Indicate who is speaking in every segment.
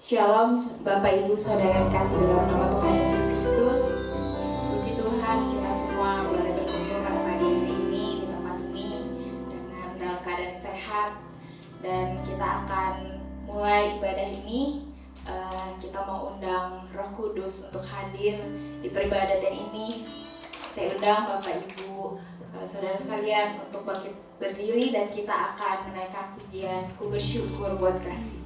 Speaker 1: Shalom Bapak Ibu Saudara yang kasih dalam nama Tuhan Yesus Kristus. Puji Tuhan, kita semua boleh berkumpul pada pagi hari ini di tempat ini dalam keadaan sehat. Dan kita akan mulai ibadah ini. Kita mau undang Roh Kudus untuk hadir di peribadatan ini. Saya undang Bapak Ibu Saudara sekalian untuk bangkit berdiri dan kita akan menaikkan pujian Ku Bersyukur Buat Kasih.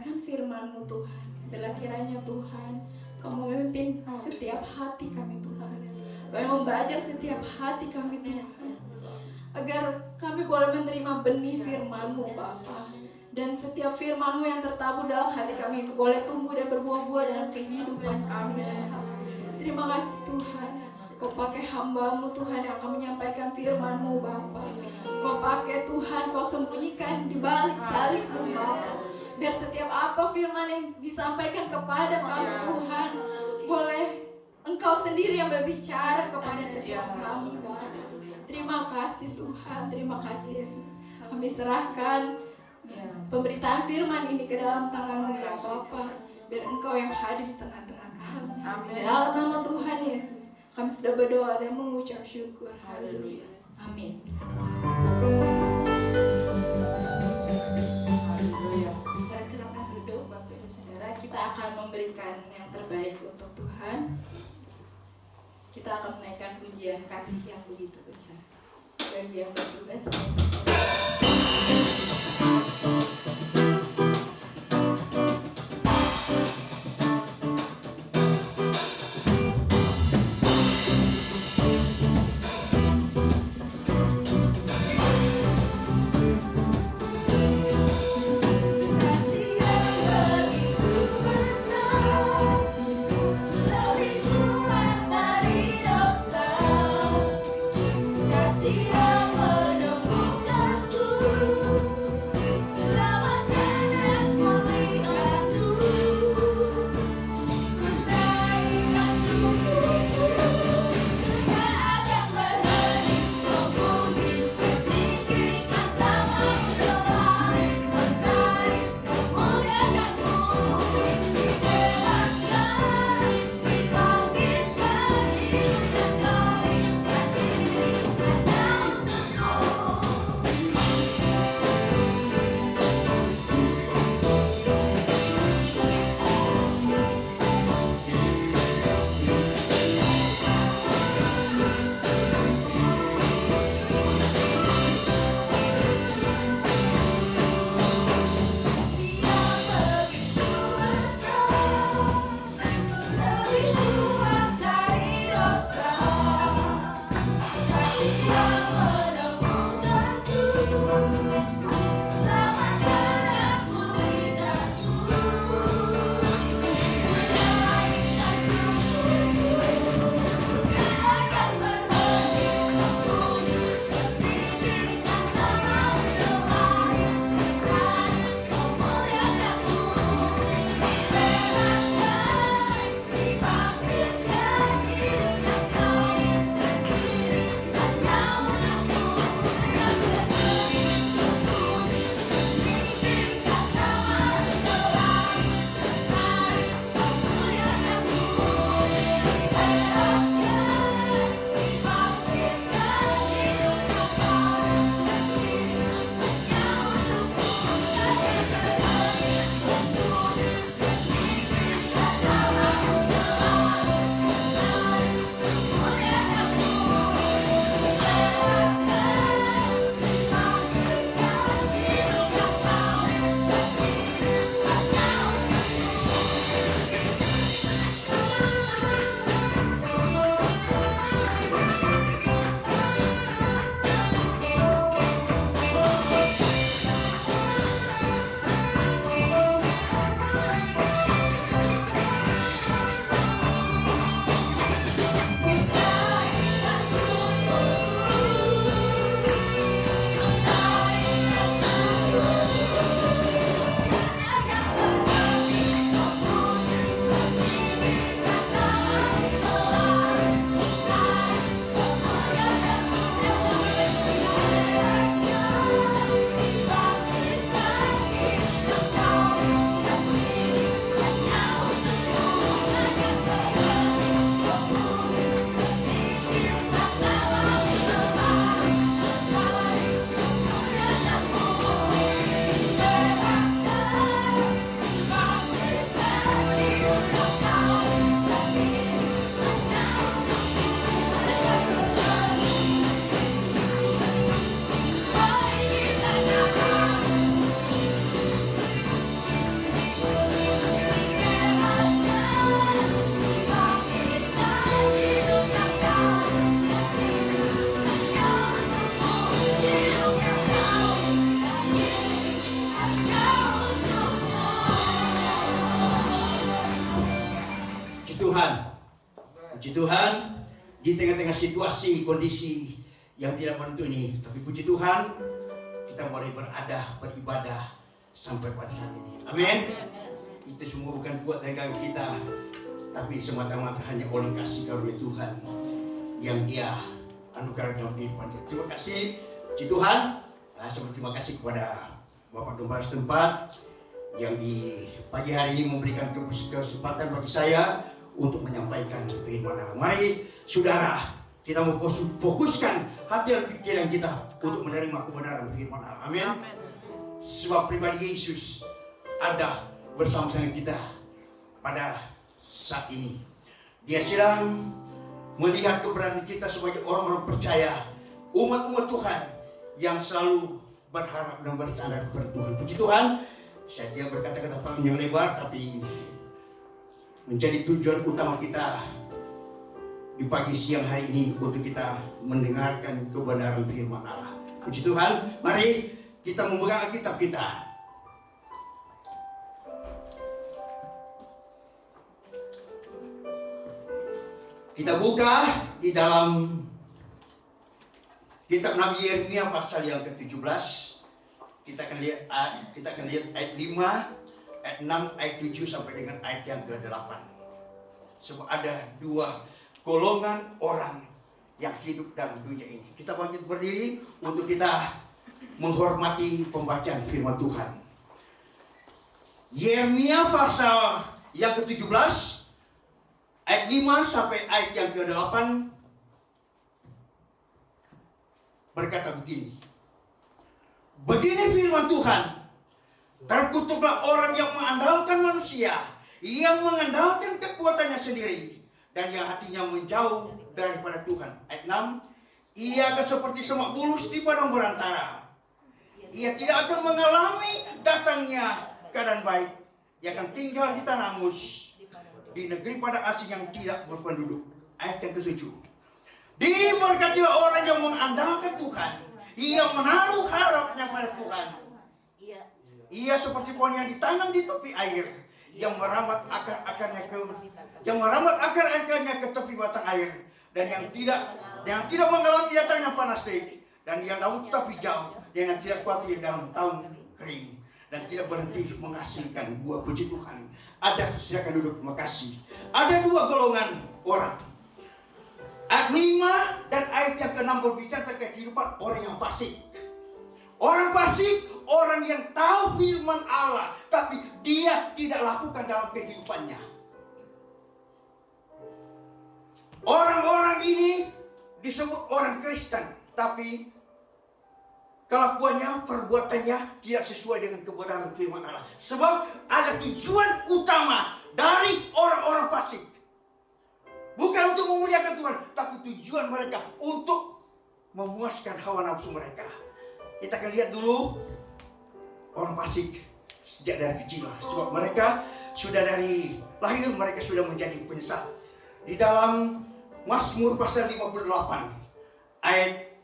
Speaker 2: mendengarkan firman-Mu Tuhan. Bila kiranya Tuhan Kau memimpin setiap hati kami Tuhan, Kau yang membajak setiap hati kami Tuhan, agar kami boleh menerima benih firman-Mu Bapa. Dan setiap firman-Mu yang tertabur dalam hati kami boleh tumbuh dan berbuah-buah dalam kehidupan kami. Terima kasih Tuhan, Kau pakai hamba-Mu Tuhan yang akan menyampaikan firman-Mu Bapa. Kau pakai Tuhan, Kau sembunyikan di balik salib-Mu Bapa. Biar setiap apa firman yang disampaikan kepada kami Tuhan, boleh Engkau sendiri yang berbicara kepada setiap kami Bapa. Terima kasih Tuhan, terima kasih Yesus. Kami serahkan pemberitaan firman ini ke dalam tangan-Mu ya Bapa. Biar Engkau yang hadir di tengah-tengah kami. Amin. Dalam nama Tuhan Yesus, kami sudah berdoa dan mengucap syukur. Haleluya. Amin. Haleluya. Kita silakan duduk Bapak Ibu Saudara. Kita akan memberikan yang terbaik untuk Tuhan. Kita akan menaikkan pujian kasih yang begitu besar. Bagi yang bertugas,
Speaker 3: Kasih yang menemukanku. Tuhan. Puji Tuhan, di tengah-tengah situasi, kondisi yang tidak menentu ini, tapi puji Tuhan, kita mulai beribadah sampai pada saat ini. Amin. Itu semua bukan kuat tenaga kita, tapi semata-mata hanya oleh kasih karunia Tuhan yang Dia anugerahkan dalam kehidupan kita. Terima kasih, puji Tuhan. Terima kasih kepada Bapak Gembala setempat yang di pagi hari ini memberikan kesempatan bagi saya untuk menyampaikan firman Allah. Mari saudara, kita memfokuskan hati dan pikiran kita untuk menerima kebenaran firman Allah. Amin. Sebab pribadi Yesus ada bersama-sama kita pada saat ini. Dia sedang melihat keberadaan kita sebagai orang-orang percaya, umat-umat Tuhan yang selalu berharap dan bersandar kepada Tuhan. Puji Tuhan, saya tidak berkata-kata panjang lebar, tapi menjadi tujuan utama kita di pagi siang hari ini untuk kita mendengarkan kebenaran firman Allah. Puji Tuhan, mari kita memegang kitab kita. Kita buka di dalam kitab Nabi Yeremia pasal yang ke-17. Kita akan lihat ayat 5, ayat 6, ayat 7 sampai dengan ayat yang ke-8. Sebab ada dua golongan orang yang hidup dalam dunia ini. Kita bangkit berdiri untuk kita menghormati pembacaan firman Tuhan. Yeremia pasal yang ke-17 ayat 5 sampai ayat yang ke-8 berkata begini. Begini firman Tuhan, terkutuklah orang yang mengandalkan manusia, yang mengandalkan kekuatannya sendiri, dan yang hatinya menjauh daripada Tuhan. Ayat 6, ia akan seperti semak bulus di padang berantara. Ia tidak akan mengalami datangnya keadaan baik. Ia akan tinggal di tanah mus, di negeri pada asing yang tidak berpenduduk. Ayat yang ke-7, diberkatilah orang yang mengandalkan Tuhan, ia menaruh harapnya pada Tuhan. Ia seperti pohon yang ditanam di tepi air, yang merambat akar-akarnya ke tepi batang air, dan yang tidak mengalami datangnya panas terik, dan yang daun tetap hijau, dan yang tidak khawatir dalam tahun kering, dan tidak berhenti menghasilkan buah. Puji Tuhan. Ada, silakan duduk, makasih. Ada dua golongan orang. Ayat 5 dan ayat yang ke-6 berbicara terkait kehidupan orang yang fasik. Orang fasik, orang yang tahu firman Allah, tapi dia tidak lakukan dalam kehidupannya. Orang-orang ini disebut orang Kristen, tapi kelakuannya, perbuatannya tidak sesuai dengan kebenaran firman Allah. Sebab ada tujuan utama dari orang-orang fasik. Bukan untuk memuliakan Tuhan, tapi tujuan mereka untuk memuaskan hawa nafsu mereka. Kita akan lihat dulu orang fasik sejak dari kecil. Sebab mereka sudah dari lahir, mereka sudah menjadi penyesat. Di dalam Mazmur pasal 58, ayat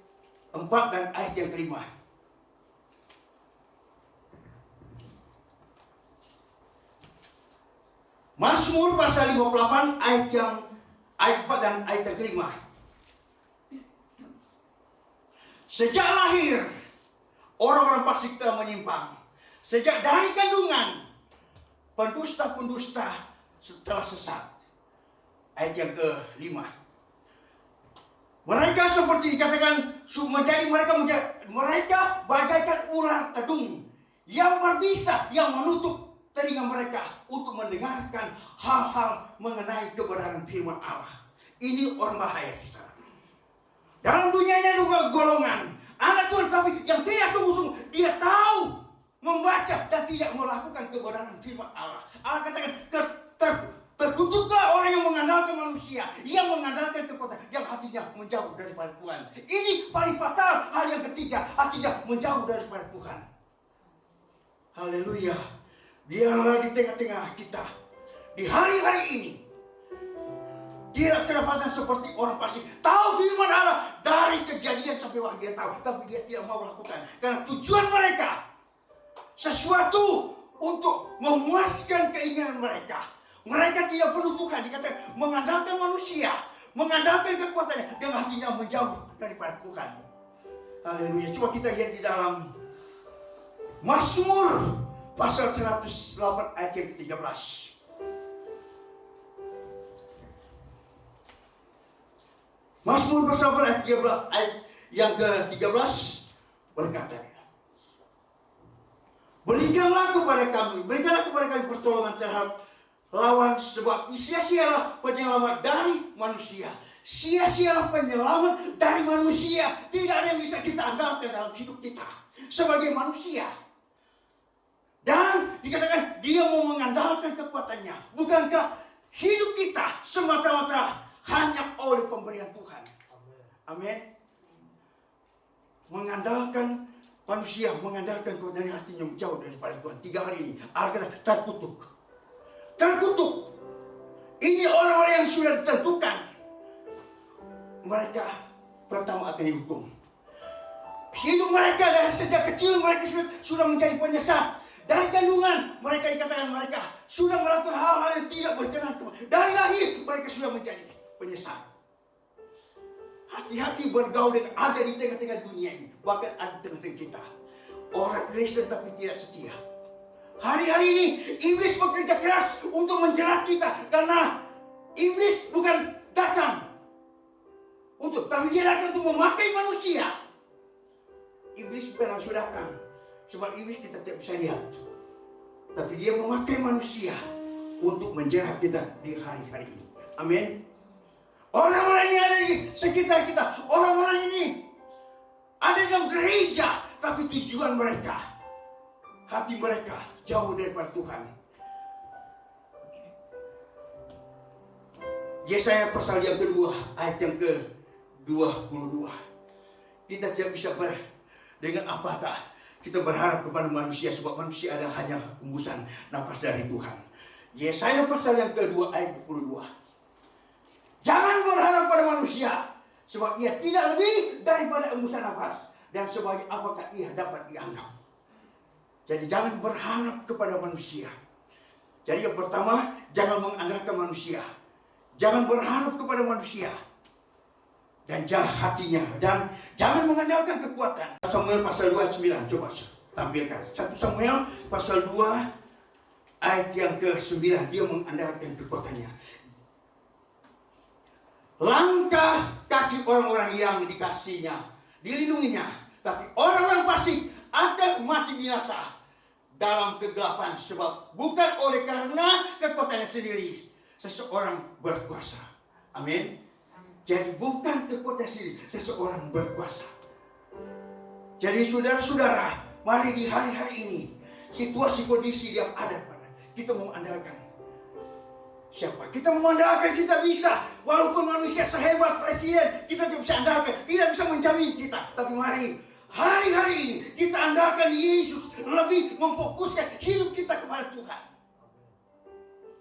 Speaker 3: 4 dan ayat yang ke-5. Mazmur pasal 58 ayat 4 dan ayat yang ke-5. Sejak lahir orang-orang fasik telah menyimpang. Sejak dari kandungan pendusta-pendusta telah sesat. Ayat yang ke-5. Mereka seperti dikatakan mereka bagaikan ular tedung yang berbisa, yang menutup telinga mereka untuk mendengarkan hal-hal mengenai kebenaran firman Allah. Ini orang bahaya, saudara. Dalam dunianya juga golongan anak Tuhan, tapi yang tidak sungguh-sungguh dia tahu membaca dan tidak melakukan kebenaran firman Allah. Allah katakan, terkutuklah orang yang mengandalkan manusia, yang mengandalkan kekuatan, yang hatinya menjauh daripada Tuhan. Ini paling fatal. Hal yang ketiga, hatinya menjauh daripada Tuhan. Haleluya. Biarlah di tengah-tengah kita di hari-hari ini tidak kedapatan seperti orang fasik. Tahu firman Allah dari kejadian sampai waktu dia tahu, tapi dia tidak mau lakukan. Karena tujuan mereka sesuatu untuk memuaskan keinginan mereka, Mereka tidak perlu Tuhan, dikatakan mengandalkan manusia, mengandalkan kekuatannya, dan hatinya menjauh daripada Tuhan. Haleluya. Coba kita lihat di dalam Mazmur pasal 108 ayat yang ke-13. Mazmur pasal 108 ayat yang ke-13 berkata, berikanlah kepada kami pertolongan terhadap lawan, sebab sia-sialah penyelamat dari manusia. Sia-sialah penyelamat dari manusia. Tidak ada yang bisa kita andalkan dalam hidup kita sebagai manusia. Dan dikatakan dia mau mengandalkan kekuatannya. Bukankah hidup kita semata-mata hanya oleh pemberian Tuhan? Amin. Mengandalkan manusia, mengandalkan kekuatan hatinya jauh daripada Tuhan. 3 hari ini Allah kata terkutuk. Terkutuk. Ini orang-orang yang sudah ditentukan. Mereka pertama akan dihukum. Hidup mereka dari sejak kecil mereka sudah menjadi penyesat. Dari kandungan mereka dikatakan mereka sudah melakukan hal-hal yang tidak berkenan. Dari lahir mereka sudah menjadi penyesat. Hati-hati bergaul dengan ada di tengah-tengah dunia ini. Bahkan ada di tengah-tengah kita. Orang Kristen tapi tidak setia. Hari-hari ini iblis bekerja keras untuk menjerat kita. Karena iblis bukan datang tapi dia datang untuk memakai manusia. Iblis bukan langsung datang. Sebab iblis kita tidak bisa lihat. Tapi dia memakai manusia untuk menjerat kita di hari-hari ini. Amin. Orang-orang ini ada di sekitar kita. Orang-orang ini ada dalam gereja. Tapi tujuan mereka, hati mereka jauh daripada Tuhan. Yesaya pasal yang kedua, ayat yang ke-22. Kita tidak bisa dengan apakah kita berharap kepada manusia, sebab manusia adalah hanya hembusan nafas dari Tuhan. Yesaya pasal yang kedua, ayat 22. Jangan berharap pada manusia, sebab ia tidak lebih daripada hembusan nafas. Dan sebagai apakah ia dapat dianggap. Jadi jangan berharap kepada manusia. Jadi yang pertama, jangan mengandalkan manusia. Jangan berharap kepada manusia. Dan jangan hatinya. Dan jangan mengandalkan kekuatan. Samuel pasal 2 ayat 9. Coba tampilkan. 1 Samuel pasal 2 ayat yang ke-9. Dia mengandalkan kekuatannya. Langkah kaki orang-orang yang dikasihnya, dilindunginya. Tapi orang-orang fasik akan mati binasa dalam kegelapan. Sebab bukan oleh karena kekuatannya sendiri seseorang berkuasa. Amin. Jadi bukan kekuatan sendiri seseorang berkuasa. Jadi saudara-saudara, mari di hari-hari ini situasi kondisi yang ada pada kita mengandalkan siapa? Kita mengandalkan kita bisa. Walaupun manusia sehebat presiden, kita tidak bisa andalkan, tidak bisa menjamin kita. Tapi mari hari-hari ini kita andalkan Yesus, lebih memfokuskan hidup kita kepada Tuhan.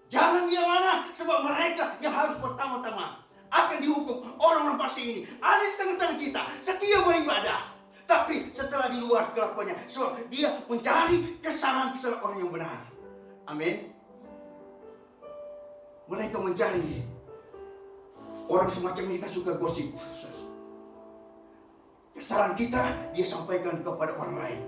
Speaker 3: Jangan yang mana, sebab mereka yang harus pertama-tama akan dihukum. Orang-orang fasik ini ada di tengah-tengah kita, setia beribadah, tapi setelah di luar kelakuannya, sebab dia mencari kesalahan-kesalahan orang yang benar. Amin. Mereka mencari orang semacam ini kan suka gosip. Kesalahan kita dia sampaikan kepada orang lain.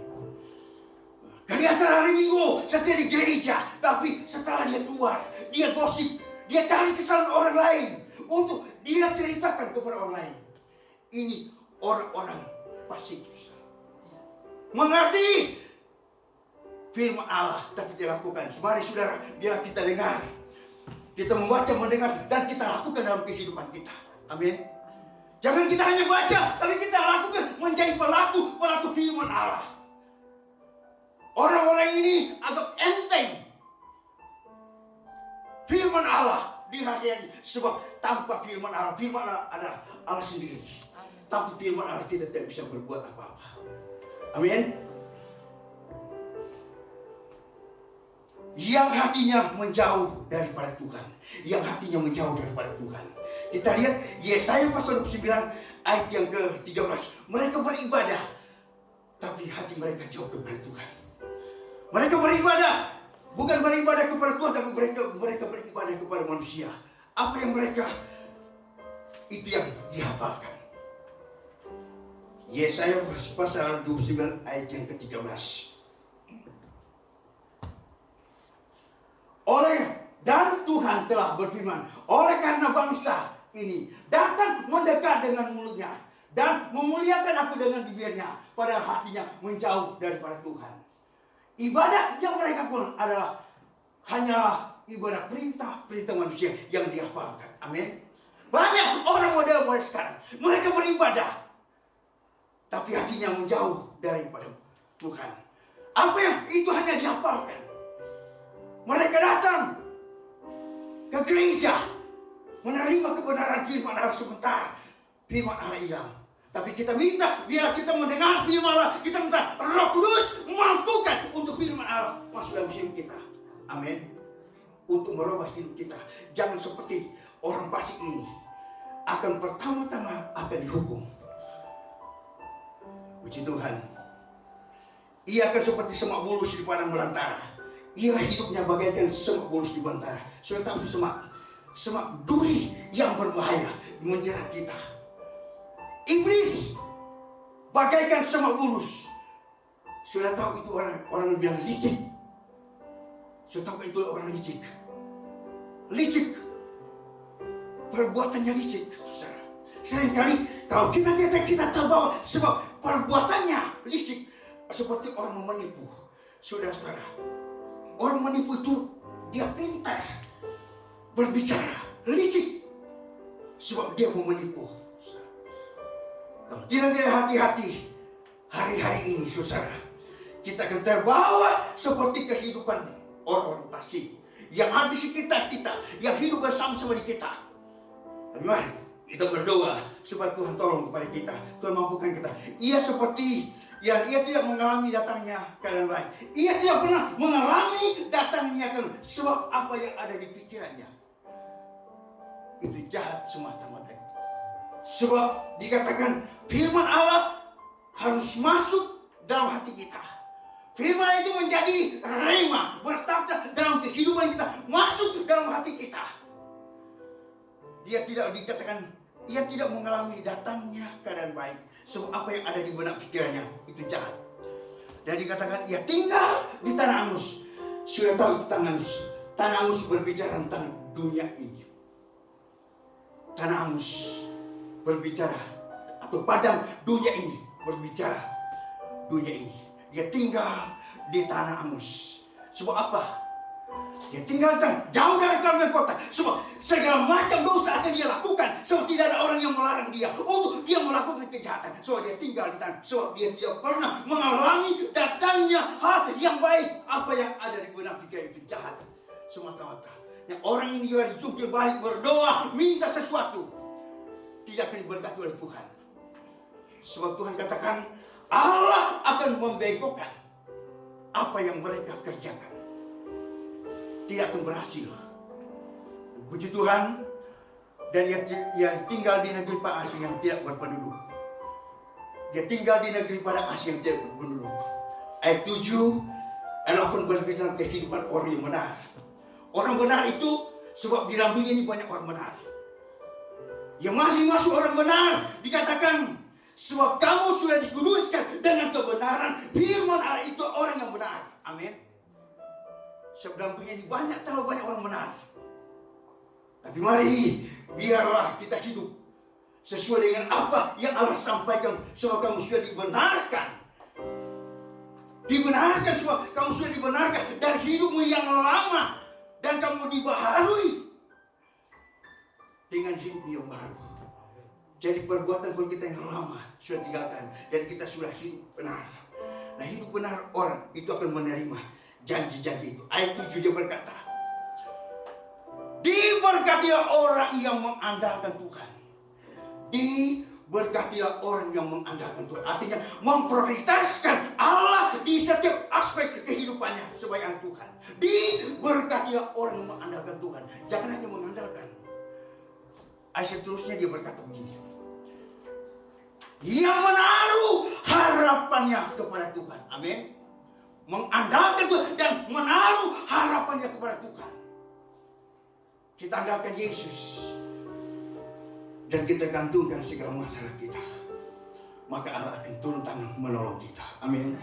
Speaker 3: Kelihatan hari Minggu setia di gereja, tapi setelah dia keluar, dia gosip, dia cari kesalahan orang lain untuk dia ceritakan kepada orang lain. Ini orang-orang fasik. Mengerti firman Allah tapi tidak lakukan. Mari saudara, biar kita dengar. Kita membaca, mendengar, dan kita lakukan dalam kehidupan kita. Amin. Jangan kita hanya baca, tapi kita lakukan menjadi pelaku firman Allah. Orang-orang ini agak enteng firman Allah di hari ini. Sebab tanpa firman Allah adalah Allah sendiri. Tanpa firman Allah kita tidak bisa berbuat apa-apa. Amin. Yang hatinya menjauh daripada Tuhan. Yang hatinya menjauh daripada Tuhan. Kita lihat Yesaya pasal 29 ayat yang ke-13. Mereka beribadah, tapi hati mereka jauh kepada Tuhan. Mereka beribadah, bukan beribadah kepada Tuhan, tapi mereka beribadah kepada manusia. Apa yang mereka, itu yang dihafalkan. Yesaya pasal 29 ayat yang ke-13. Dan Tuhan telah berfirman, oleh karena bangsa ini datang mendekat dengan mulutnya dan memuliakan aku dengan bibirnya, padahal hatinya menjauh daripada Tuhan. Ibadah yang mereka pun adalah hanyalah ibadah perintah manusia yang dihafalkan. Amin. Banyak orang model sekarang, mereka beribadah, tapi hatinya menjauh daripada Tuhan. Apa yang itu hanya dihafalkan. Mereka datang ke gereja, menerima kebenaran firman Allah sebentar, firman Allah hilang. Tapi kita minta, biarlah kita mendengar firman Allah, kita minta Roh Kudus mampukan untuk firman Allah masuk dalam hidup kita. Amin. Untuk merubah hidup kita. Jangan seperti orang fasik ini, akan pertama-tama akan dihukum. Puji Tuhan. Ia akan seperti semak bulus di padang belantara. Ia hidupnya bagaikan semak bulus di belantara. Sudah tahu semak duri yang berbahaya menjerat kita. Iblis bagaikan semak bulus. Sudah tahu itu orang yang licik. Sudah tahu itu orang licik. Licik. Perbuatannya licik, saudara. Seringkali kalau kita tahu bahwa sebab perbuatannya licik, seperti orang menipu. Saudara, orang menipu itu dia pintar berbicara, licik, sebab dia mau menipu. Kalau kita tidak hati-hati hari-hari ini, saudara, kita akan terbawa seperti kehidupan orang-orang fasik yang ada di sekitar kita, yang hidup bersama-sama di kita. Mari kita berdoa supaya Tuhan tolong kepada kita, Tuhan mampukan kita. Ia seperti yang ia tidak mengalami datangnya keadaan baik. Ia tidak pernah mengalami datangnya keadaan, sebab apa yang ada di pikirannya itu jahat semata-mata. Sebab dikatakan firman Allah harus masuk dalam hati kita. Firman itu menjadi rema, bertata dalam kehidupan kita, masuk dalam hati kita. Dia tidak dikatakan, ia tidak mengalami datangnya keadaan baik. Sebab apa yang ada di benak pikirannya itu jahat. Dan dikatakan ia tinggal di tanah Amus. Sudah tahu itu tanah Amus. Tanah Amus berbicara tentang dunia ini. Tanah Amus berbicara, atau padang dunia ini berbicara dunia ini. Dia tinggal di tanah Amus. Sebab apa? Dia tinggal jauh dari kawasan kota. Sebab segala macam dosa akan dia lakukan. Sebab tidak ada orang yang melarang dia untuk dia melakukan kejahatan. Sebab dia tinggal di tanah. Sebab dia tidak pernah mengalami datangnya hal yang baik. Apa yang ada di benak pikiran itu jahat semata-mata. Yang orang ini juga dijungkir baik, berdoa, minta sesuatu, tidak akan diberkati oleh Tuhan. Sebab Tuhan katakan Allah akan membengkokkan apa yang mereka kerjakan. Tidak akan berhasil. Puji Tuhan. Dan yang tinggal di negeri padang asing yang tidak berpenduduk. Dia tinggal di negeri padang asing yang tidak berpenduduk. Ayat 7, ayat 8 berbicara kehidupan orang yang benar. Orang benar itu sebab di dalam dunia ini banyak orang benar. Yang masih masuk orang benar dikatakan sebab kamu sudah dikuduskan dengan kebenaran. Firman Allah itu orang yang benar. Amin. Sebab dalam dunia ini terlalu banyak orang benar. Tapi mari biarlah kita hidup sesuai dengan apa yang Allah sampaikan. Sebab kamu sudah dibenarkan. Dibenarkan sebab kamu sudah dibenarkan dari hidupmu yang lama. Dan kamu dibaharui dengan hidup yang baru. Jadi perbuatan kita yang lama sudah tinggalkan. Dan kita sudah hidup benar. Nah, hidup benar orang itu akan menerima janji-janji itu. Ayat 7 dia berkata, diberkatilah orang yang mengandalkan Tuhan. Diberkatilah orang yang mengandalkan Tuhan. Artinya memprioritaskan Allah di setiap aspek kehidupannya sebagai Tuhan. Diberkatilah orang yang mengandalkan Tuhan. Jangan hanya mengandalkan. Ayat seterusnya dia berkata begini, yang menaruh harapannya kepada Tuhan. Amin. mengandalkan Tuhan dan menaruh harapannya kepada Tuhan. Kita andalkan Yesus dan kita gantungkan segala masalah kita, maka Allah akan turun tangan menolong kita. Amin.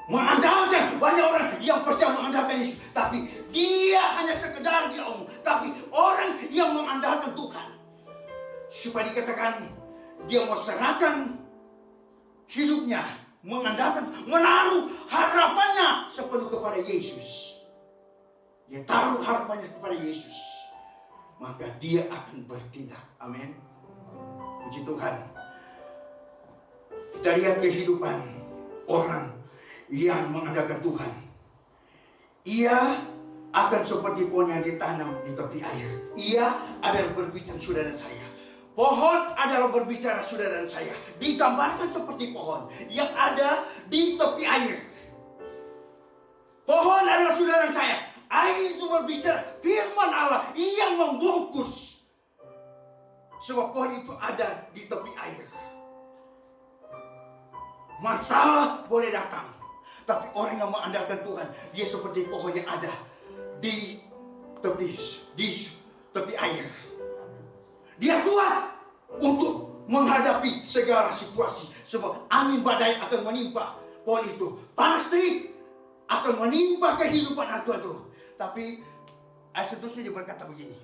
Speaker 3: Mengandalkan, banyak orang yang percaya mengandalkan Yesus, tapi dia hanya sekedar dia omong. Tapi orang yang mengandalkan Tuhan, supaya dikatakan dia mau serahkan hidupnya, mengandalkan, menaruh harapannya sepenuh kepada Yesus. Dia taruh harapannya kepada Yesus, maka dia akan bertindak. Amin. Puji Tuhan. Kita lihat kehidupan orang yang mengandalkan Tuhan. Ia akan seperti pohon yang ditanam di tepi air. Ia adalah berbicara, saudara saya. Pohon adalah berbicara, saudara saya. Digambarkan seperti pohon yang ada di tepi air. Pohon adalah, saudara saya, air itu berbicara firman Allah yang membungkus. Sebab pohon itu ada di tepi air. Masalah boleh datang, tapi orang yang mengandalkan Tuhan, dia seperti pohon yang ada di tepi air. Dia kuat untuk menghadapi segala situasi. Sebab angin badai akan menimpa pohon itu. Panas terik akan menimpa kehidupan Tuhan itu. Tapi ayat seterusnya dia berkata begini.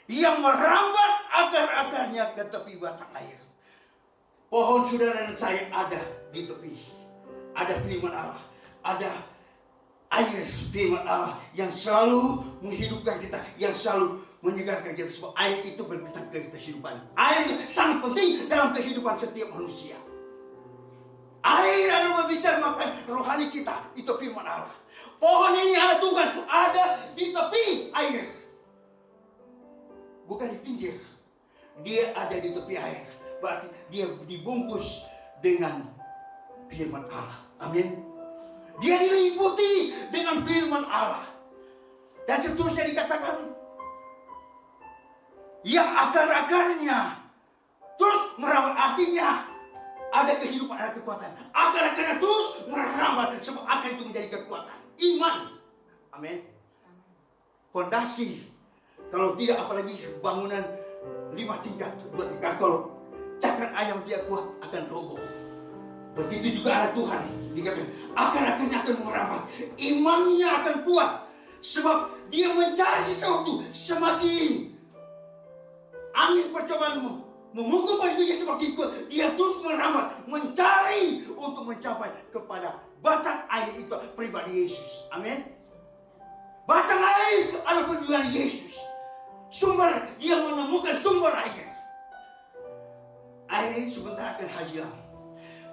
Speaker 3: Yang merambat akar-akarnya ke tepi batang air. Pohon saudara dan saya ada di tepi. Ada firman Allah. Ada air firman Allah yang selalu menghidupkan kita, yang selalu menyegarkan kita. Sebab air itu berbicara kehidupan. Air itu sangat penting dalam kehidupan setiap manusia. Air adalah berbicara makan rohani kita. Itu firman Allah. Pohon ini ada Tuhan, ada di tepi air. Bukan di pinggir. Dia ada di tepi air. Berarti dia dibungkus dengan firman Allah. Amin. Dia diliputi dengan firman Allah. Dan seterusnya dikatakan, yang akar-akarnya terus merambat, artinya ada kehidupan, ada kekuatan. Akar-akarnya terus merambat, sebab akar itu menjadi kekuatan. Iman. Amin. Fondasi. Kalau tidak, apalagi bangunan 5 tingkat, 2 tingkat. Kalau cakar ayam tidak kuat, akan roboh. Begitu juga ada Tuhan. Dikatakan akar-akarnya akan merambat. Imannya akan kuat. Sebab dia mencari sesuatu. Semakin angin percobaanmu memukul pada dia semakin kuat, dia terus merambat, mencari untuk mencapai kepada batang air itu, pribadi Yesus. Amin. Batang air adalah pribadi Yesus. Sumber, dia menemukan sumber air. Air ini sebentar akan hilang.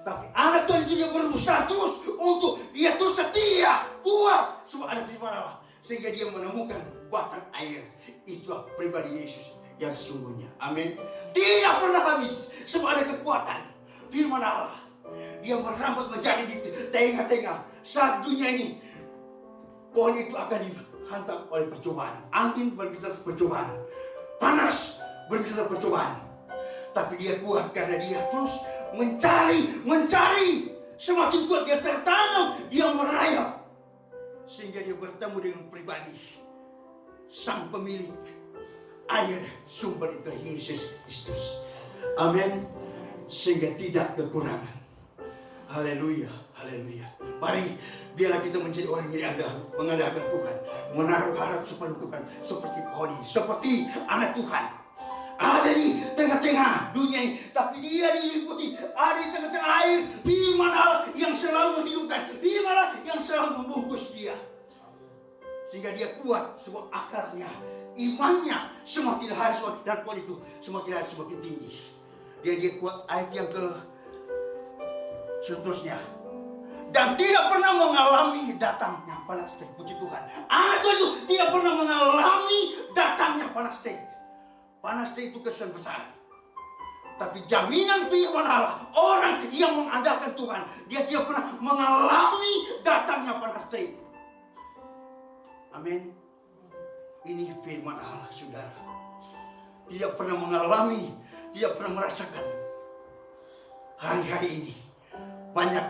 Speaker 3: Tapi anak Tuhan itu dia berusaha terus untuk dia terus setia, kuat, sebab ada firman Allah, sehingga dia menemukan batang air. Itulah pribadi Yesus yang sesungguhnya. Amin. Tidak pernah habis, sebab ada kekuatan firman Allah. Dia merambat menjadi di tengah-tengah saat dunia ini. Pohon itu akan dihantam oleh percobaan. Angin berbicara percobaan, panas berbicara percobaan. Tapi dia kuat karena dia terus mencari. Semakin kuat dia tertanam, dia merayap. Sehingga dia bertemu dengan pribadi sang pemilik air, sumber itu Yesus Kristus. Amin. Sehingga tidak kekurangan. Haleluya, haleluya. Mari biarlah kita menjadi orang yang mengandalkan Tuhan, menaruh harap sepenuh kepada seperti pohon ini, seperti anak Tuhan. Ada di tengah-tengah dunia ini, tapi dia diliputi, ada di tengah-tengah air, firman Allah yang selalu menghidupkan, firman Allah yang selalu membungkus dia. Sehingga dia kuat, sebab akarnya, imannya semakin hari semakin, dan pohon itu semakin hari semakin tinggi. Dia kuat. Ayat yang ke seterusnya, dan tidak pernah mengalami datangnya panas terik. Puji Tuhan, anak Tuhan itu tidak pernah mengalami datangnya panas terik. Panas terik itu kesan besar. Tapi jaminan firman Allah, orang yang mengandalkan Tuhan, dia tidak pernah mengalami datangnya panas terik. Amin. Ini firman Allah, saudara. Tidak pernah mengalami, tidak pernah merasakan. Hari-hari ini banyak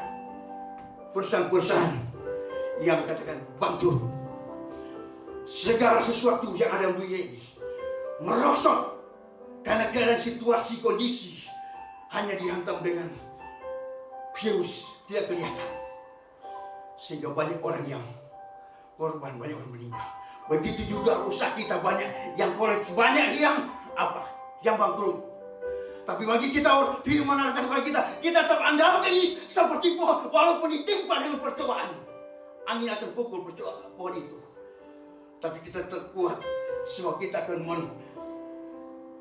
Speaker 3: perusahaan-perusahaan yang katakan bangkrut. Segala sesuatu yang ada di dunia ini merosot karena keadaan situasi kondisi hanya dihantam dengan virus tidak kelihatan, sehingga banyak orang yang korban, banyak orang meninggal. Begitu juga usaha kita banyak yang kolaps, banyak yang yang bangkrut. Tapi bagi kita, firman Allah kepada kita tetap andalkan ini seperti pohon, walaupun ditimpa dengan percobaan, angin akan pukul pohon itu. Tapi kita tetap kuat, sebab kita akan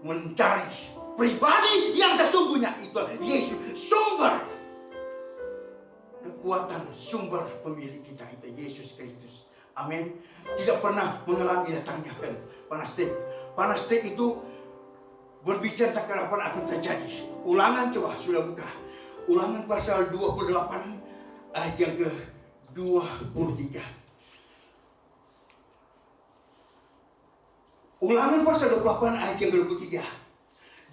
Speaker 3: mencari pribadi yang sesungguhnya, itu Yesus, sumber kekuatan, sumber pemilik kita itu Yesus Kristus. Amin. Tidak pernah mengalami datangnya kan panas terik. Panas terik itu berbicara tentang apa akan terjadi. Ulangan, coba sudah buka. Ulangan pasal 28 ayat yang ke-23. Ulangan pasal 28 ayat yang ke-23.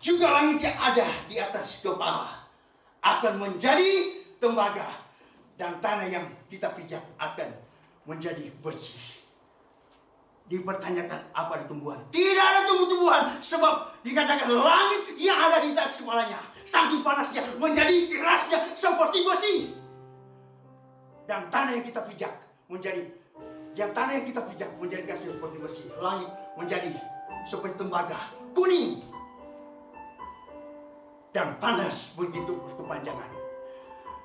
Speaker 3: Juga langit yang ada di atas kepala akan menjadi tembaga, dan tanah yang kita pijak akan menjadi bersih. Dipertanyakan apa ada tumbuhan? Tidak ada tumbuh-tumbuhan, sebab dikatakan langit yang ada di atas kepalanya saking panasnya menjadi kerasnya seperti besi. Dan tanah yang kita pijak menjadi kerasnya seperti besi. Langit menjadi seperti tembaga kuning dan panas begitu berkepanjangan.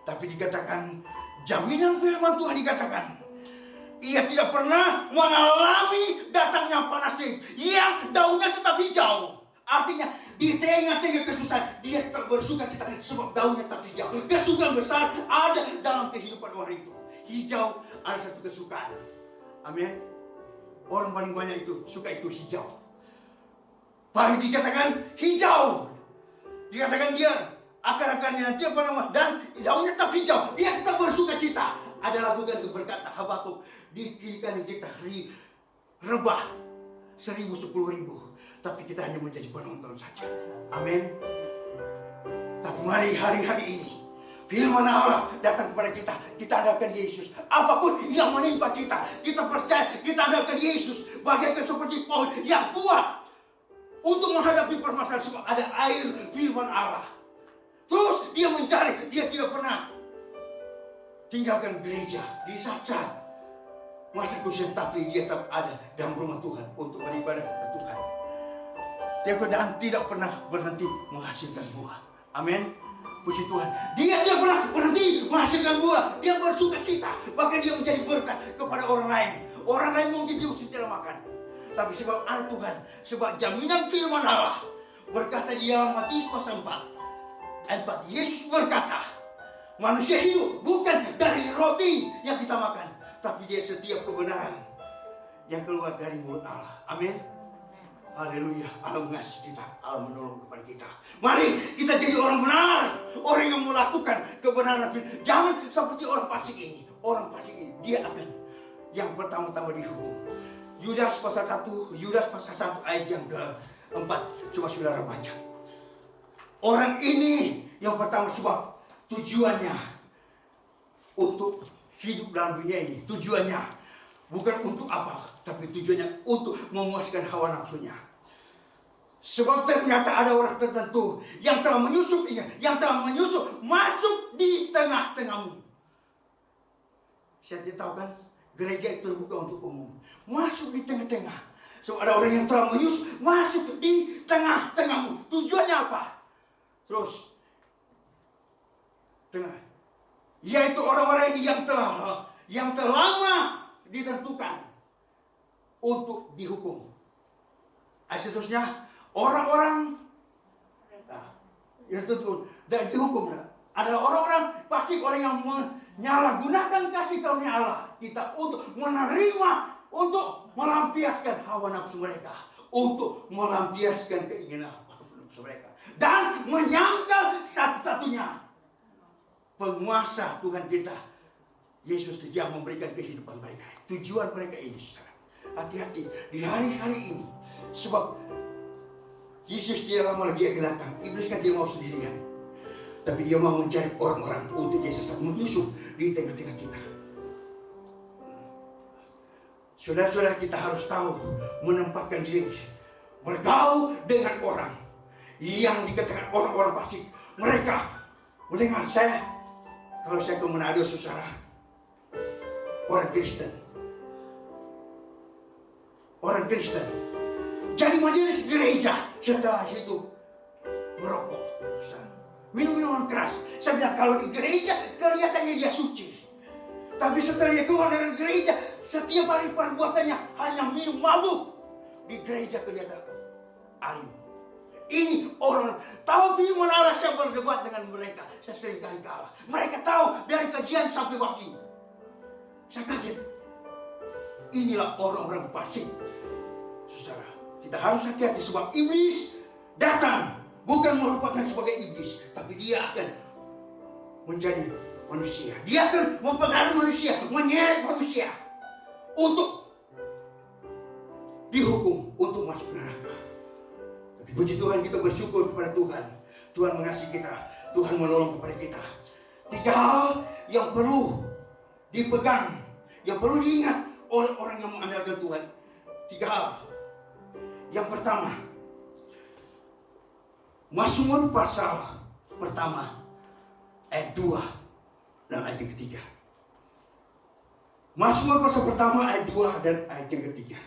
Speaker 3: Tapi dikatakan jaminan firman Tuhan dikatakan ia tidak pernah mengalami datangnya panas terik yang daunnya tetap hijau. Artinya di tengah-tengah kesusahan dia tetap bersuka cita sebab daunnya tetap hijau. Kesukaan besar ada dalam kehidupan orang itu. Hijau ada satu kesukaan. Amin. Orang paling banyak itu suka itu hijau. Baik dikatakan hijau, dikatakan dia akar-akarnya nanti dan daunnya tetap hijau. Dia tetap bersuka cita. Ada lagu kan berkata Habakuk, di kiri kanan kita rebah 1,000, 10,000, tapi kita hanya menjadi penonton saja. Amin. Tapi mari hari-hari ini firman Allah datang kepada kita. Kita andalkan Yesus. Apapun yang menimpa kita, kita percaya, kita andalkan Yesus. Bagaikan seperti pohon yang kuat untuk menghadapi permasalahan, sebab ada air firman Allah. Terus dia mencari, dia tidak pernah tinggalkan gereja di saat masa khusus, tapi dia tetap ada dalam rumah Tuhan untuk beribadah kepada Tuhan. Dan tidak pernah berhenti menghasilkan buah. Amin. Puji Tuhan. Dia tidak pernah berhenti menghasilkan buah. Dia bersuka cita. Bahkan dia menjadi berkat kepada orang lain. Orang lain mungkin tidak makan. Tapi sebab anak Tuhan, sebab jaminan firman Allah berkata di dalam Matius pasal 4 ayat 4, Yesus berkata, manusia hidup bukan dari roti yang kita makan, tapi dia setiap kebenaran yang keluar dari mulut Allah. Amin. Haleluya. Allah mengasihi kita, Allah menolong kepada kita. Mari kita jadi orang benar, orang yang melakukan kebenaran. Jangan seperti orang fasik ini. Orang fasik ini dia akan yang pertama-tama dihukum. Yudas pasal 1 ayat yang ke-4. Coba saudara baca. Orang ini yang pertama, sebab tujuannya untuk hidup dalam dunia ini. Tujuannya bukan untuk apa, tapi tujuannya untuk memuaskan hawa nafsunya. Sebab ternyata ada orang tertentu yang telah menyusup masuk di tengah-tengahmu. Saya tidak tahu kan, gereja itu terbuka untuk umum. Masuk di tengah-tengah. So ada orang yang telah menyusup masuk di tengah-tengahmu. Tujuannya apa? Terus tengah, yaitu orang-orang yang lama ditentukan untuk dihukum. Seterusnya orang-orang yang tentu dan dihukum adalah orang-orang fasik, orang yang menyalahgunakan kasih karunia Allah kita untuk menerima, untuk melampiaskan hawa nafsu mereka, untuk melampiaskan keinginan nafsu mereka, dan menyangkal satu-satunya penguasa Tuhan kita Yesus yang memberikan kehidupan mereka. Tujuan mereka ini, saudara. Hati-hati di hari-hari ini, sebab Yesus tidak lama lagi akan datang. Iblis kan tidak mau sendirian. Tapi dia mau mencari orang-orang untuk dia sesat menyusup di tengah-tengah kita. Saudara-saudara, kita harus tahu menempatkan diri, bergaul dengan orang yang dikatakan orang-orang fasik. Mereka mendengar saya, kalau saya ke Manado, saudara, orang Kristen, jadi majelis gereja, setelah itu merokok, minum-minuman keras. Saya bilang, kalau di gereja kelihatannya dia suci, tapi setelah dia keluar dari gereja, setiap hari perbuatannya hanya minum mabuk. Di gereja kelihatan alim. Ini orang tahu firman Allah. Saya berdebat dengan mereka, saya sering kali kalah. Mereka tahu dari kajian sampai wahyu. Saya kaget. Inilah orang-orang fasik. Saudara, kita harus hati-hati sebab iblis datang bukan merupakan sebagai iblis, tapi dia akan menjadi manusia. Dia akan mempengaruhi manusia, menyeret manusia untuk dihukum, untuk masuk neraka. Tapi puji Tuhan, kita bersyukur kepada Tuhan. Tuhan mengasihi kita, Tuhan menolong kepada kita. 3 hal yang perlu dipegang, yang perlu diingat oleh orang yang mengandalkan Tuhan. 3 hal. Yang pertama, Mazmur pasal pertama ayat 2 dan ayat yang ketiga. Mazmur pasal pertama ayat 2 dan ayat yang ketiga.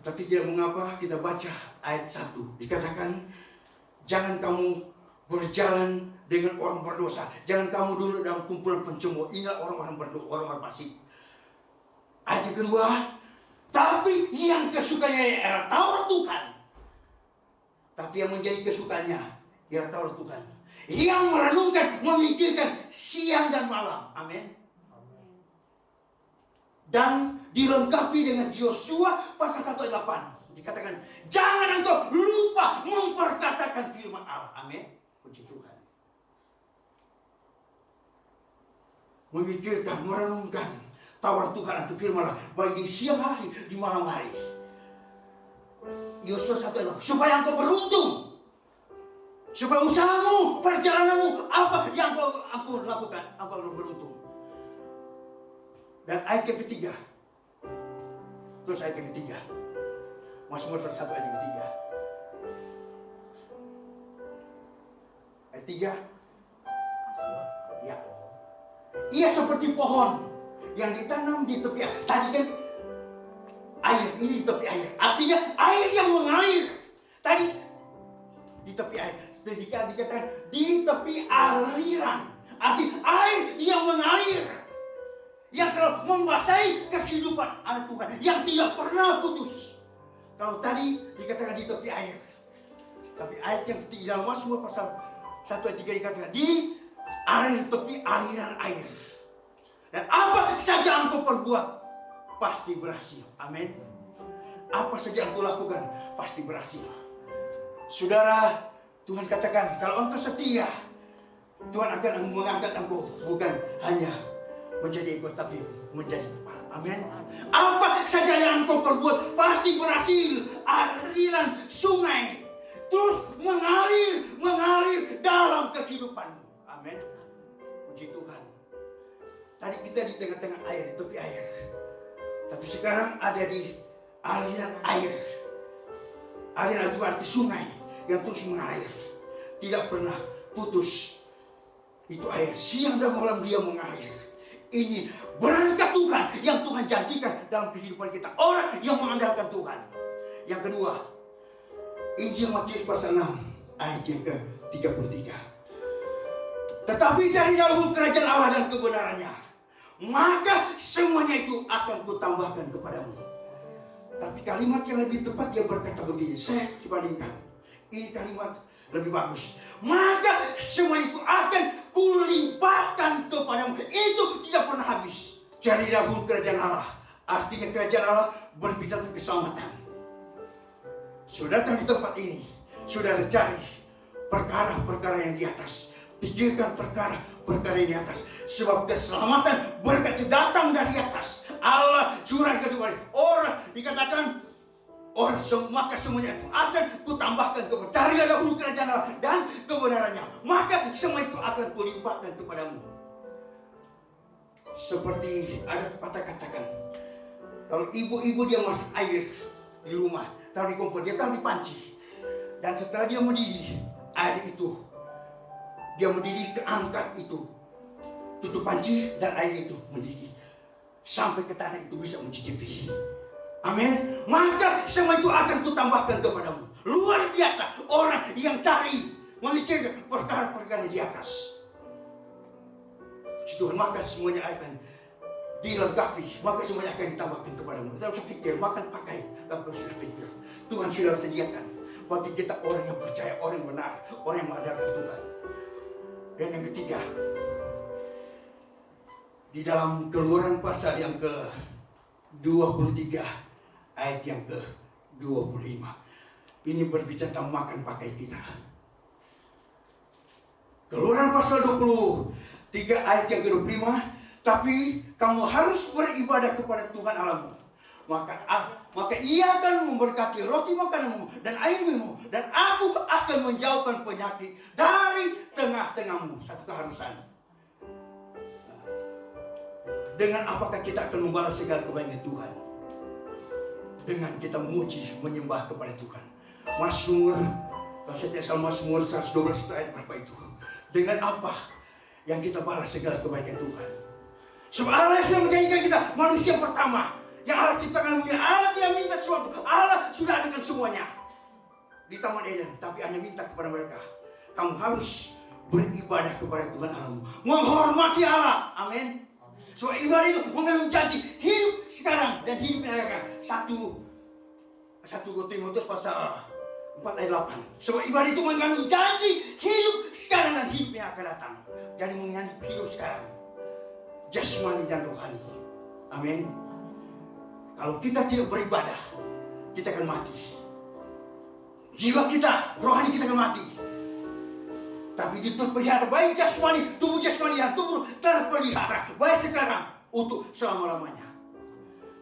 Speaker 3: Tapi tidak mengapa kita baca ayat 1. Dikatakan, jangan kamu berjalan dengan orang berdosa. Jangan kamu duduk dalam kumpulan pencemooh. Inilah orang-orang berdosa, orang-orang fasik. Ayat yang kedua, tapi yang kesukanya ialah Taurat Tuhan. Tapi yang menjadi kesukanya ialah Taurat Tuhan. Yang merenungkan, memikirkan siang dan malam. Amin. Dan dilengkapi dengan Yosua pasal 1 ayat 8. Dikatakan, jangan engkau lupa memperkatakan firman Allah. Amin. Puji Tuhan. Memikirkan, merenungkan Taurat Tuhan atau firman Allah, baik di siang hari, di malam hari. Yosua 1 ayat 8. Supaya engkau beruntung. Supaya usahamu, perjalananmu, apa yang engkau lakukan, engkau beruntung. Dan ayat yang ketiga. Terus ayat yang ketiga. Mazmur 1 ayat yang ketiga. Ayat 3. Ya. Ia seperti pohon yang ditanam di tepi air. Tadi kan air, ini di tepi air. Artinya air yang mengalir. Tadi di tepi air. Dikatakan di tepi aliran. Artinya air yang mengalir, yang selalu membasahi kehidupan anak Tuhan, yang tidak pernah putus. Kalau tadi dikatakan di tepi air, tapi ayat yang ketiga dalam Mazmur pasal 1 ayat 3 dikatakan di air, tepi aliran air. Dan apa saja engkau perbuat pasti berhasil. Amin. Apa saja engkau lakukan pasti berhasil. Saudara, Tuhan katakan kalau engkau setia, Tuhan akan mengangkat engkau bukan hanya menjadi ekor tapi menjadi kepala. Amin. Apa saja yang engkau perbuat pasti berhasil. Aliran sungai terus mengalir dalam kehidupanmu. Amin. Puji Tuhan. Tadi kita di tengah-tengah air, di tepi air. Tapi sekarang ada di aliran air. Aliran itu arti sungai yang terus mengalir, tidak pernah putus. Itu air, siang dan malam dia mengalir. Ini berkat Tuhan yang Tuhan janjikan dalam kehidupan kita, orang yang mengandalkan Tuhan. Yang kedua, Injil Matius pasal 6 ayat yang ke-33. Tetapi cari dahulu kerajaan Allah dan kebenarannya, maka semuanya itu akan kutambahkan kepadamu. Tapi kalimat yang lebih tepat dia berkata begini, saya bandingkan. Ini kalimat lebih bagus. Maka semua itu akan kulimpahkan kepadamu. Itu tidak pernah habis. Cari dahulu kerajaan Allah. Artinya kerajaan Allah berbicara tentang keselamatan. Sudah datang di tempat ini, sudah cari perkara-perkara yang di atas. Pikirkan perkara-perkara yang di atas. Sebab keselamatan berkat datang dari atas. Allah curahkan kepada orang. Dikatakan maka semuanya itu akan kutambahkan kepada. Carilah dahulu kerajaan Allah dan kebenarannya, maka semua itu akan kulimpahkan kepadamu. Seperti ada pepatah katakan, kalau ibu-ibu dia masak air di rumah, taruh di kompor, dia taruh di panci, dan setelah dia mendidih air itu, dia mendidih, keangkat itu, tutup panci, dan air itu mendidih sampai ke tanah itu bisa mencicipi. Amin. Maka semua itu akan kutambahkan kepadamu. Luar biasa orang yang cari memikirkan perkara-perkara di atas. Tuhan, maka semuanya akan dilengkapi, maka semuanya akan ditambahkan kepadamu. Saya usah pikir, makan pakai, lalu sudah pikir. Tuhan sudah sediakan bagi kita orang yang percaya, orang yang benar, orang yang mengandalkan Tuhan. Dan yang ketiga, di dalam Keluaran pasal yang ke-23 ayat yang ke-25, ini berbicara tentang makan pakai kita. Keluaran pasal 23 ayat yang ke-25, tapi kamu harus beribadah kepada Tuhan Allahmu, maka Ia akan memberkati roti makananmu dan air minummu, dan Aku akan menjauhkan penyakit dari tengah-tengahmu. Satu keharusan. Dengan apakah kita akan membalas segala kebaikan Tuhan? Dengan kita memuji, menyembah kepada Tuhan. Mazmur, kalau saya tidak salah, Mazmur 112 ayat berapa itu? Dengan apa yang kita balas segala kebaikan Tuhan? Sebab Allah sudah menjadikan kita manusia pertama yang Allah ciptakan dunia. Allah tidak minta sesuatu, Allah sudah adakan semuanya di Taman Eden, tapi hanya minta kepada mereka, kamu harus beribadah kepada Tuhan Allahmu, menghormati Allah. Amin. Sebab ibadah itu mengandung janji hidup sekarang dan hidup yang akan datang. 1 Timotius pasal 4 ayat 8. Sebab ibadah itu mengandung janji hidup sekarang dan hidup yang akan datang. Jadi mengandung hidup sekarang, jasmani dan rohani. Amin. Kalau kita tidak beribadah, kita akan mati. Jiwa kita, rohani kita akan mati. Tapi itu terpelihara baik jasmani, tubuh jasmani dan tubuh terpelihara baik sekarang untuk selama-lamanya.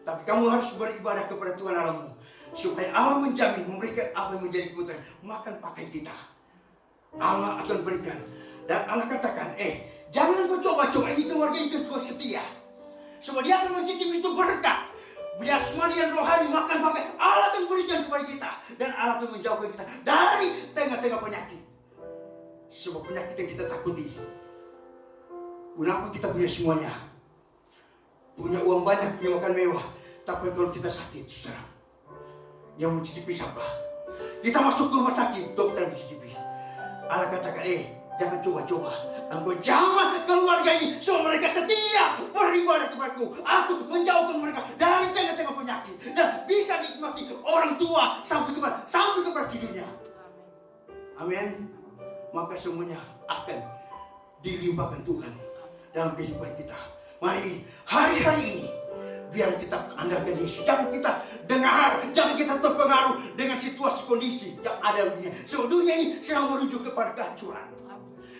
Speaker 3: Tapi kamu harus beribadah kepada Tuhan Allahmu, supaya Allah menjamin, memberikan apa yang menjadi kebutuhan. Makan pakai kita, Allah akan berikan. Dan Allah katakan, jangan kau coba-coba, ini keluarga itu setia. Sebab Dia akan mencicip itu berkat. Jasmani dan rohani, makan pakai, Allah akan berikan kepada kita. Dan Allah akan menjauhkan kita dari tengah-tengah penyakit. Sebab penyakit yang kita takuti, kenapa kita punya semuanya, punya uang banyak, punya makan mewah, tapi kalau kita sakit, saudara, yang mencicipi siapa? Kita masuk ke rumah sakit, dokter mencicipi. Allah katakan, jangan coba-coba, engkau jamah keluarga ini, semua mereka setia beribadah kepadaku. Aku menjauhkan mereka dari tengah-tengah penyakit, dan bisa nikmati orang tua sampai kepada cucunya. Amin. Maka semuanya akan dilimpahkan Tuhan dalam kehidupan kita. Mari hari-hari ini biar kita andalkan Yesus. Jangan kita dengar, jangan kita terpengaruh dengan situasi kondisi yang ada di dunia. Sebab dunia ini sedang menuju kepada kehancuran.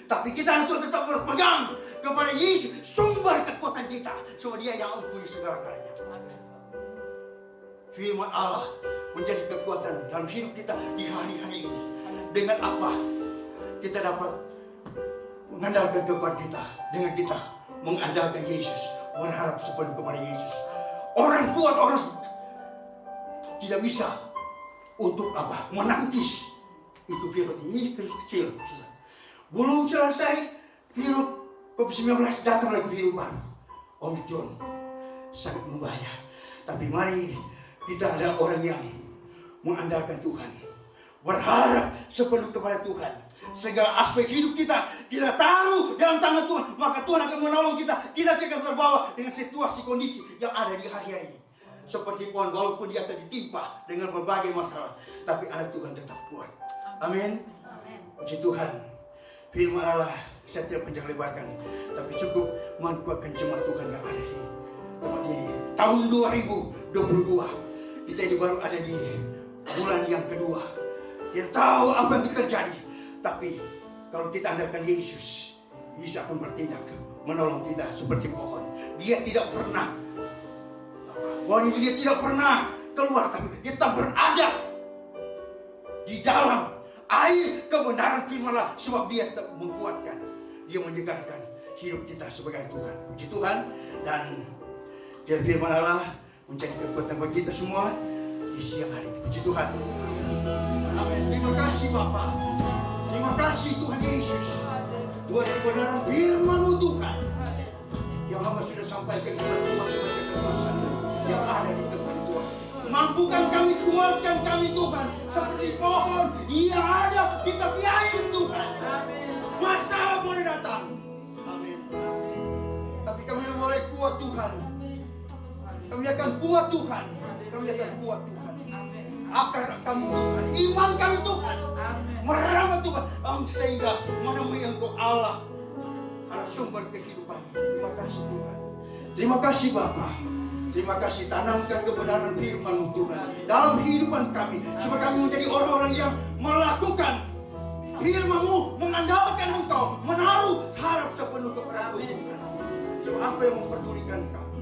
Speaker 3: Tapi kita harus tetap berpegang kepada Yesus, sumber kekuatan kita. Sebab Dia yang mempunyai segala-galanya. Firman Allah menjadi kekuatan dalam hidup kita di hari-hari ini. Dengan apa kita dapat mengandalkan kepada kita? Dengan kita mengandalkan Yesus, berharap sepenuh kepada Yesus. Orang kuat, orang tidak bisa untuk apa? Menangkis itu virus ini, virus kecil. Belum selesai virus COVID-19, datang lagi virus baru, Omicron, sangat berbahaya. Tapi mari kita adalah orang yang mengandalkan Tuhan, berharap sepenuh kepada Tuhan. Segala aspek hidup kita taruh dalam tangan Tuhan, maka Tuhan akan menolong kita. Kita tidak terbawa dengan situasi kondisi yang ada di hari-hari ini. Seperti pohon, walaupun dia akan ditimpa dengan berbagai masalah, tapi anak Tuhan tetap kuat. Amin. Puji Tuhan. Firman Allah saya tidak panjang lebarkan, tapi cukup menguatkan jemaat Tuhan yang ada di tempat ini. Tahun 2022 kita ini baru ada di bulan yang kedua. Kita tahu apa yang terjadi. Tapi kalau kita andalkan Yesus, Yesus akan bertindak menolong kita seperti pohon. Dia tidak pernah keluar, tapi kita berada di dalam air kebenaran firman Allah, sebab dia menguatkan, dia menyegarkan hidup kita sebagai Tuhan. Puji Tuhan. Dan dia firman Allah menjadi kekuatan bagi kita semua di siang hari ini. Puji Tuhan. Amin. Terima kasih Bapa. Terima kasih Tuhan Yesus buat kebenaran firman-Mu Tuhan yang hamba sudah sampaikan kepada umat-umat kekuasaan yang ada di tempat Tuhan. Mampukan kami, kuatkan kami Tuhan, seperti pohon yang ada di tepi air Tuhan. Masalah boleh datang, amin, tapi kami boleh kuat Tuhan. Kami akan kuat Tuhan. Kami akan kuat Tuhan. Akar kami Tuhan, iman kami Tuhan, merawat Tuhan, sehingga menemui Engkau Allah sumber kehidupan. Terima kasih Tuhan. Terima kasih Bapa. Terima kasih, tanamkan kebenaran firman-Mu Tuhan dalam kehidupan kami, supaya kami menjadi orang-orang yang melakukan firman-Mu, mengandalkan Engkau, menaruh harap sepenuh kepada Tuhan. Sebab apa yang memperdulikan kami.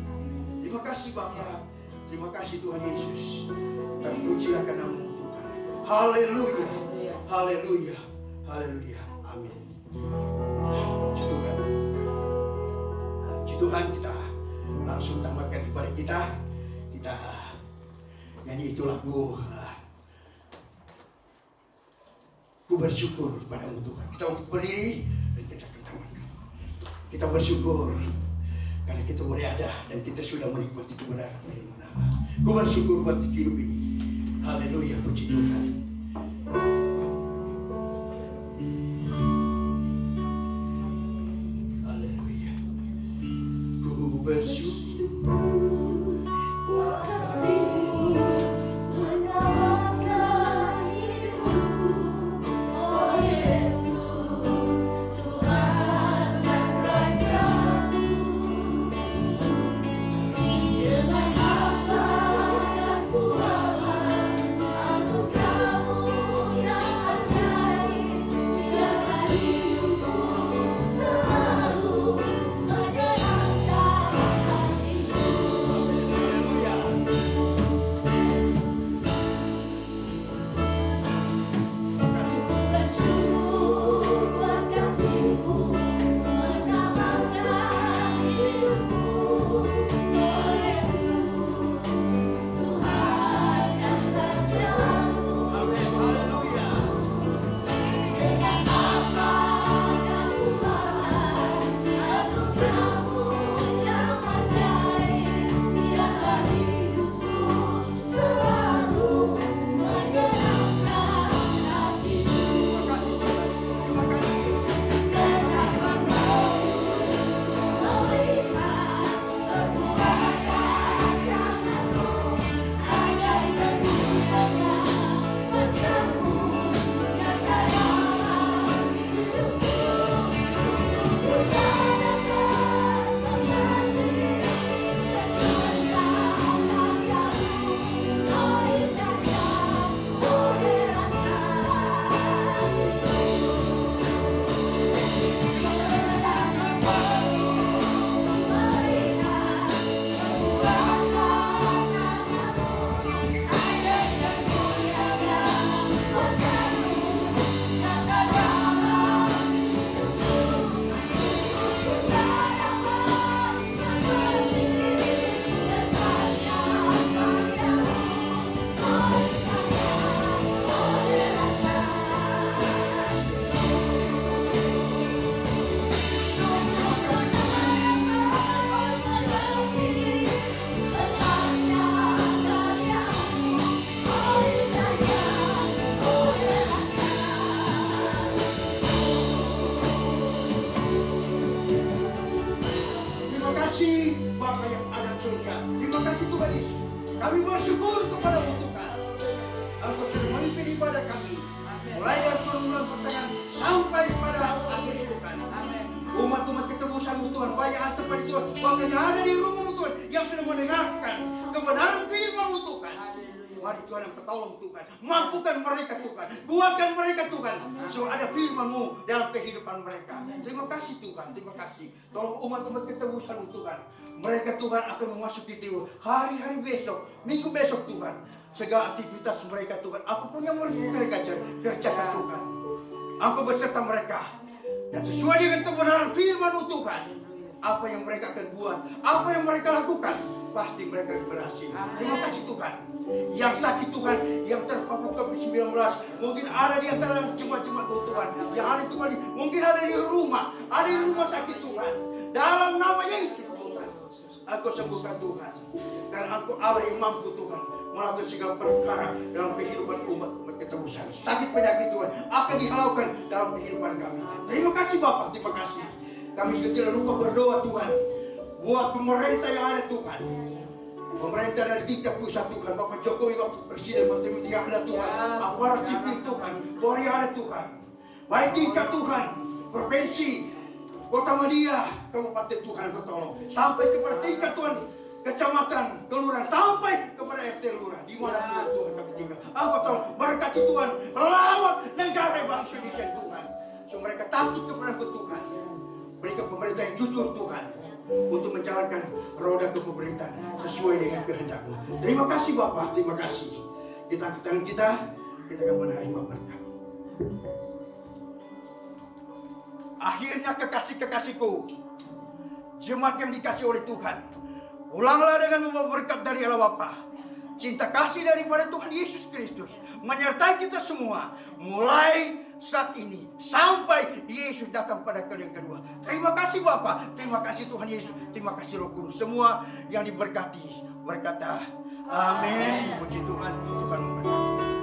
Speaker 3: Terima kasih Bapa. Terima kasih Tuhan Yesus. Terpujilah nama-Mu Tuhan. Haleluya. Haleluya. Haleluya. Amin. Puji Tuhan. Puji Tuhan, kita langsung tamatkan ibadah kita. Kita nyanyi itu lagu Ku bersyukur padamu Tuhan. Kita untuk berdiri dan kita akan tamatkan. Kita bersyukur karena kita boleh ada dan kita sudah menikmati kebenaran firman Allah. Ku bersyukur buat hidup ini. Haleluya, puji Tuhan. Haleluya. Ku bersyukur. Kami bersyukur kepada-Mu Tuhan. Engkau sudah memimpin ibadah kami, mulai dari permulaan pertengahan sampai pada akhir Tuhan. Umat-umat ketebusan-Mu Tuhan, banyak yang tepat di Tuhan, bahkan yang ada di rumah-Mu Tuhan, yang sudah mendengarkan kebenaran firman-Mu Tuhan. Mari Tuhan yang tolong Tuhan. Mampukan mereka Tuhan. Kuatkan mereka Tuhan. So ada firman-Mu dalam kehidupan mereka. Terima kasih Tuhan. Terima kasih. Tolong umat-umat ketebusan Tuhan. Mereka Tuhan akan memasuki Tuhan hari-hari besok, minggu besok Tuhan. Segala aktivitas mereka Tuhan, apapun yang mereka kerjakan Tuhan, Engkau beserta mereka. Dan sesuai dengan kebenaran firman-Mu Tuhan, apa yang mereka akan buat, apa yang mereka lakukan, pasti mereka berhasil. Terima kasih Tuhan. Yang sakit Tuhan, yang terpapar COVID-19, mungkin ada di antara jemaat-jemaat Tuhan, yang ada Tuhan, mungkin ada di rumah sakit Tuhan. Dalam nama Yesus Tuhan, Engkau sembuhkan Tuhan. Karena Engkau Allah yang mampu Tuhan melakukan segala perkara dalam kehidupan umat ketebusan. Sakit penyakit Tuhan akan dihalaukan dalam kehidupan kami. Terima kasih Bapak, terima kasih. Kami juga tidak lupa berdoa Tuhan buat pemerintah yang ada Tuhan. Pemerintah dari tingkat pusat Tuhan, Bapak Jokowi, Bapak Presiden, Menteri yang ada Tuhan, aparat sipil Tuhan, Polri yang ada Tuhan. Baik tingkat Tuhan, provinsi, Kota Madia, Kabupaten Tuhan Engkau tolong. Sampai kepada tingkat Tuhan, kecamatan, kelurahan, sampai kepada RT lurah, di mana pun Tuhan kami tinggal. Engkau tolong berkati Tuhan, lawat negara bangsa Indonesia Tuhan. So mereka takut kepada Engkau Tuhan. Berikan pemerintah yang jujur Tuhan untuk menjalankan roda kepemerintahan sesuai dengan kehendak-Mu. Terima kasih Bapak, terima kasih. Kita angkat kita akan menerima berkat. Akhirnya kekasih-kekasihku, jemaat yang dikasih oleh Tuhan, ulanglah dengan membawa berkat dari Allah Bapa. Cinta kasih daripada Tuhan Yesus Kristus menyertai kita semua mulai saat ini sampai Yesus datang pada kali yang kedua. Terima kasih Bapa, terima kasih Tuhan Yesus, terima kasih Roh Kudus. Semua yang diberkati berkata amin. Puji Tuhan, Tuhan memberkati.